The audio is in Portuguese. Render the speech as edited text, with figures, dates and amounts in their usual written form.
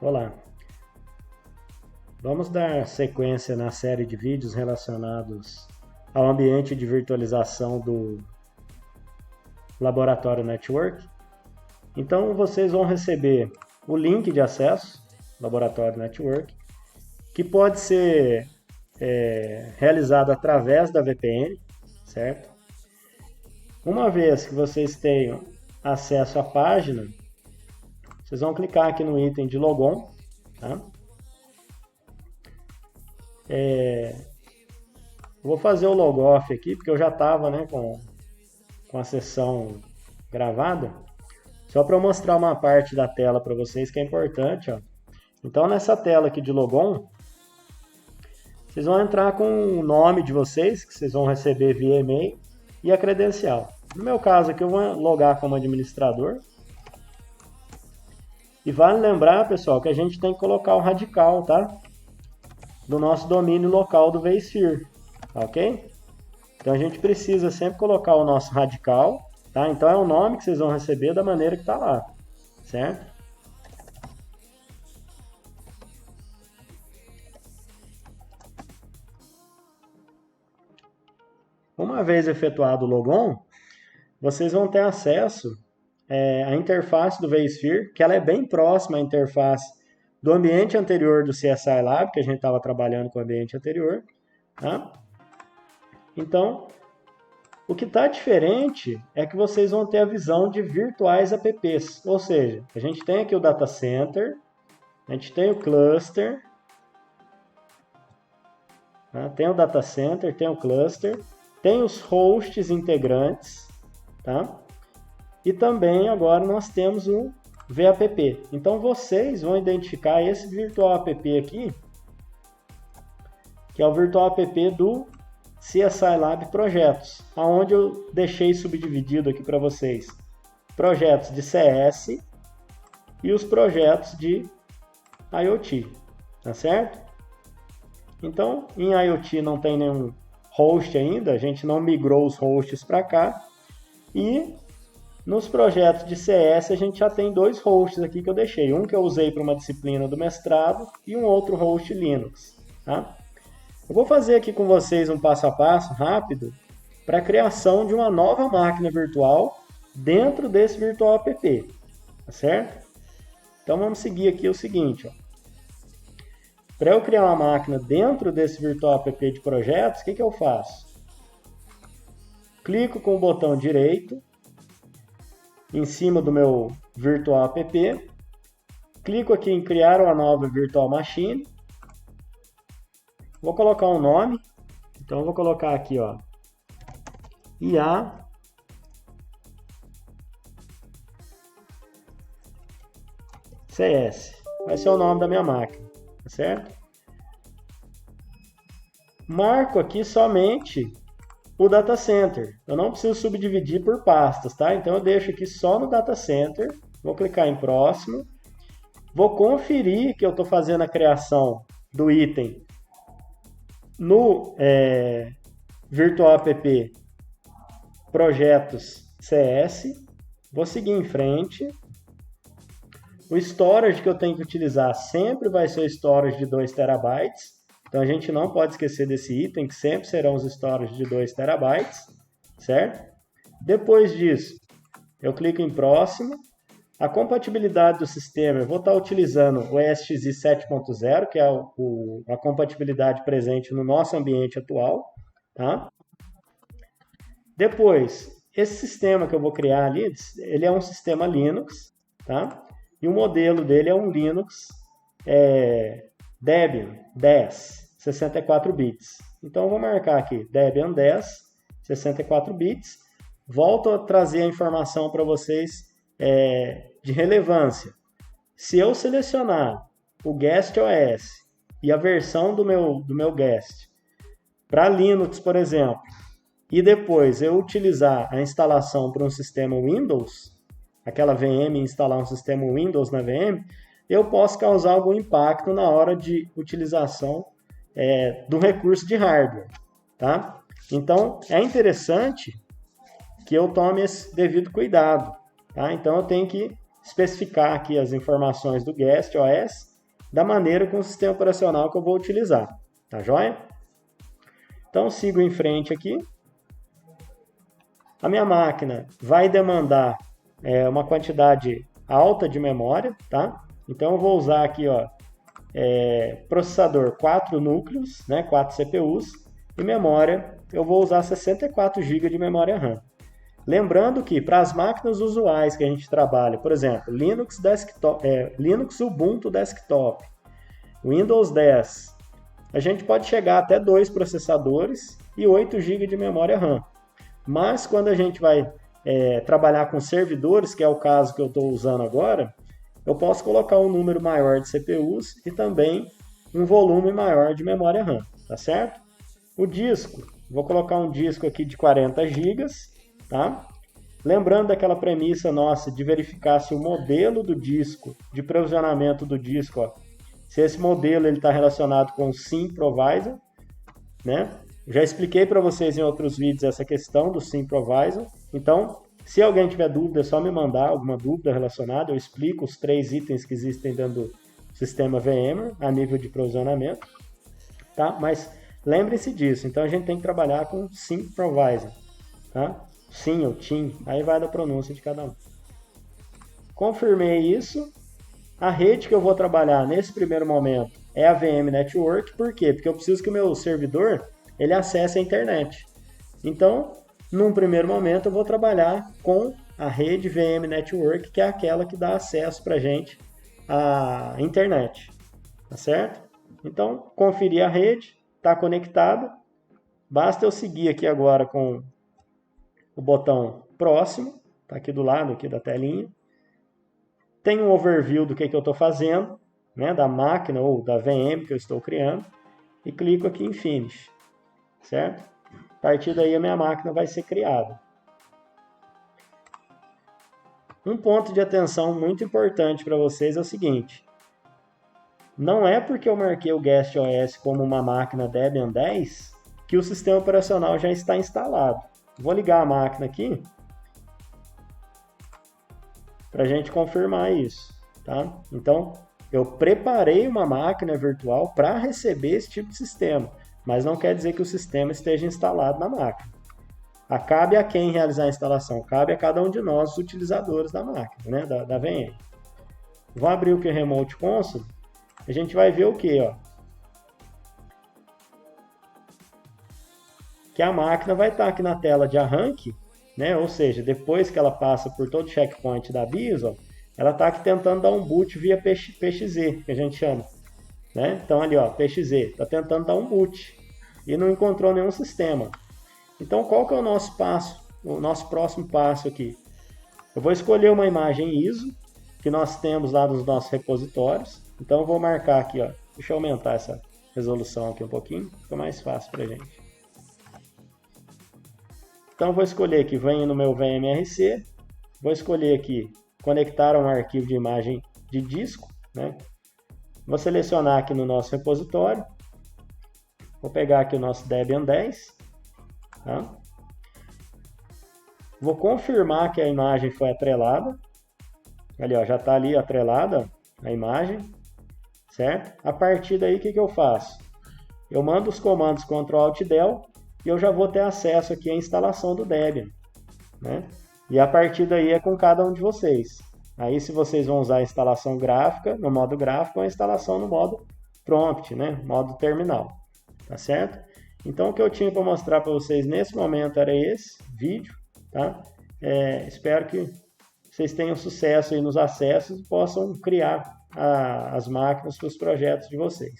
Olá, vamos dar sequência na série de vídeos relacionados ao ambiente de virtualização do Laboratório Network. Então vocês vão receber o link de acesso ao Laboratório Network, que pode ser realizado através da VPN, certo? Uma vez que vocês tenham acesso à página, vocês vão clicar aqui no item de Logon, tá? Vou fazer o logoff aqui, porque eu já estava com a sessão gravada, só para eu mostrar uma parte da tela para vocês que é importante. Ó. Então, nessa tela aqui de Logon, vocês vão entrar com o nome de vocês, que vocês vão receber via e-mail, e a credencial. No meu caso aqui, eu vou logar como administrador. E vale lembrar, pessoal, que a gente tem que colocar o radical, tá? Do nosso domínio local do vSphere, ok? Então a gente precisa sempre colocar o nosso radical, tá? Então é o nome que vocês vão receber da maneira que está lá, certo? Uma vez efetuado o logon, vocês vão ter acesso à interface do vSphere, que ela é bem próxima à interface do ambiente anterior do CSI Lab, que a gente estava trabalhando com o ambiente anterior. Tá? Então, o que está diferente é que vocês vão ter a visão de virtuais apps, ou seja, a gente tem aqui o data center, a gente tem o cluster, tá? Tem o data center, tem o cluster, tem os hosts integrantes, tá? E também agora nós temos o VAPP. Então vocês vão identificar esse virtual app aqui, que é o virtual app do CSI Lab Projetos, onde eu deixei subdividido aqui para vocês projetos de CS e os projetos de IoT, tá certo? Então, em IoT não tem nenhum host ainda, a gente não migrou os hosts para cá, e nos projetos de CS a gente já tem dois hosts aqui que eu deixei, um que eu usei para uma disciplina do mestrado e um outro host Linux, tá? Eu vou fazer aqui com vocês um passo a passo rápido para a criação de uma nova máquina virtual dentro desse virtual app, tá certo? Então vamos seguir aqui o seguinte, para eu criar uma máquina dentro desse virtual app de projetos, o que eu faço? Clico com o botão direito em cima do meu virtual app, clico aqui em criar uma nova virtual machine, vou colocar um nome, então eu vou colocar aqui, ó, IA CS, vai ser o nome da minha máquina, tá certo? Marco aqui somente o data center, eu não preciso subdividir por pastas, tá? Então eu deixo aqui só no data center, vou clicar em próximo, vou conferir que eu estou fazendo a criação do item no virtual app projetos CS, vou seguir em frente. O storage que eu tenho que utilizar sempre vai ser o storage de 2 TB. Então a gente não pode esquecer desse item, que sempre serão os storage de 2 TB, certo? Depois disso, eu clico em próximo. A compatibilidade do sistema, eu vou estar utilizando o ESXi 7.0, que é a compatibilidade presente no nosso ambiente atual, tá? Depois, esse sistema que eu vou criar ali, ele é um sistema Linux, tá? E o modelo dele é um Linux Debian 10, 64 bits. Então, eu vou marcar aqui Debian 10, 64 bits. Volto a trazer a informação para vocês de relevância. Se eu selecionar o Guest OS e a versão do meu Guest para Linux, por exemplo, e depois eu utilizar a instalação para um sistema Windows, aquela VM, instalar um sistema Windows na VM, eu posso causar algum impacto na hora de utilização do recurso de hardware, tá? Então, é interessante que eu tome esse devido cuidado, tá? Então, eu tenho que especificar aqui as informações do Guest OS da maneira com o sistema operacional que eu vou utilizar. Tá joia? Então, sigo em frente aqui. A minha máquina vai demandar uma quantidade alta de memória, tá? Então, eu vou usar aqui, ó, processador 4 núcleos, né, 4 CPUs, e memória, eu vou usar 64 GB de memória RAM. Lembrando que, para as máquinas usuais que a gente trabalha, por exemplo, Linux Ubuntu Desktop, Windows 10, a gente pode chegar até 2 processadores e 8 GB de memória RAM. Mas quando a gente vai trabalhar com servidores, que é o caso que eu estou usando agora, eu posso colocar um número maior de CPUs e também um volume maior de memória RAM, tá certo? O disco, vou colocar um disco aqui de 40 GB, tá? Lembrando daquela premissa nossa de verificar se o modelo do disco, de provisionamento do disco, ó, se esse modelo está relacionado com o SIM Provider, né? Já expliquei para vocês em outros vídeos essa questão do SIM Provider. Então, se alguém tiver dúvida, é só me mandar alguma dúvida relacionada. Eu explico os 3 itens que existem dentro do sistema VMware a nível de provisionamento. Tá? Mas lembre-se disso. Então, a gente tem que trabalhar com SIM Provider. Tá? SIM ou TIM, aí vai da pronúncia de cada um. Confirmei isso. A rede que eu vou trabalhar nesse primeiro momento é a VM Network. Por quê? Porque eu preciso que o meu servidor ele acesse a internet. Então, num primeiro momento, eu vou trabalhar com a rede VM Network, que é aquela que dá acesso para a gente à internet. Tá certo? Então, conferir a rede, está conectada. Basta eu seguir aqui agora com o botão próximo, está aqui do lado aqui da telinha. Tem um overview do que eu estou fazendo, né, da máquina ou da VM que eu estou criando, e clico aqui em Finish, certo? A partir daí a minha máquina vai ser criada. Um ponto de atenção muito importante para vocês é o seguinte: não é porque eu marquei o Guest OS como uma máquina Debian 10 que o sistema operacional já está instalado. Vou ligar a máquina aqui para a gente confirmar isso, tá? Então, eu preparei uma máquina virtual para receber esse tipo de sistema, mas não quer dizer que o sistema esteja instalado na máquina. Cabe a quem realizar a instalação? Cabe a cada um de nós, os utilizadores da máquina, né? da VM. Vou abrir o Remote Console, a gente vai ver o que, ó? Que a máquina vai estar aqui na tela de arranque, né? Ou seja, depois que ela passa por todo o checkpoint da BIOS, ó, ela está aqui tentando dar um boot via PXZ, que a gente chama. Né? Então ali, ó, PXZ, está tentando dar um boot e não encontrou nenhum sistema. Então qual que é o nosso passo, o nosso próximo passo aqui? Eu vou escolher uma imagem ISO, que nós temos lá nos nossos repositórios. Então eu vou marcar aqui, ó, deixa eu aumentar essa resolução aqui um pouquinho, fica mais fácil para a gente. Então, vou escolher aqui, venho no meu VMRC, vou escolher aqui, conectar a um arquivo de imagem de disco, né? Vou selecionar aqui no nosso repositório, vou pegar aqui o nosso Debian 10, tá? Vou confirmar que a imagem foi atrelada, ali, ó, já está ali atrelada a imagem, certo? A partir daí, o que eu faço? Eu mando os comandos Ctrl+Alt+Del, e eu já vou ter acesso aqui à instalação do Debian, né? E a partir daí é com cada um de vocês. Aí se vocês vão usar a instalação gráfica, no modo gráfico, ou a instalação no modo prompt, né? Modo terminal, tá certo? Então o que eu tinha para mostrar para vocês nesse momento era esse vídeo, tá? Espero que vocês tenham sucesso aí nos acessos e possam criar as máquinas para os projetos de vocês.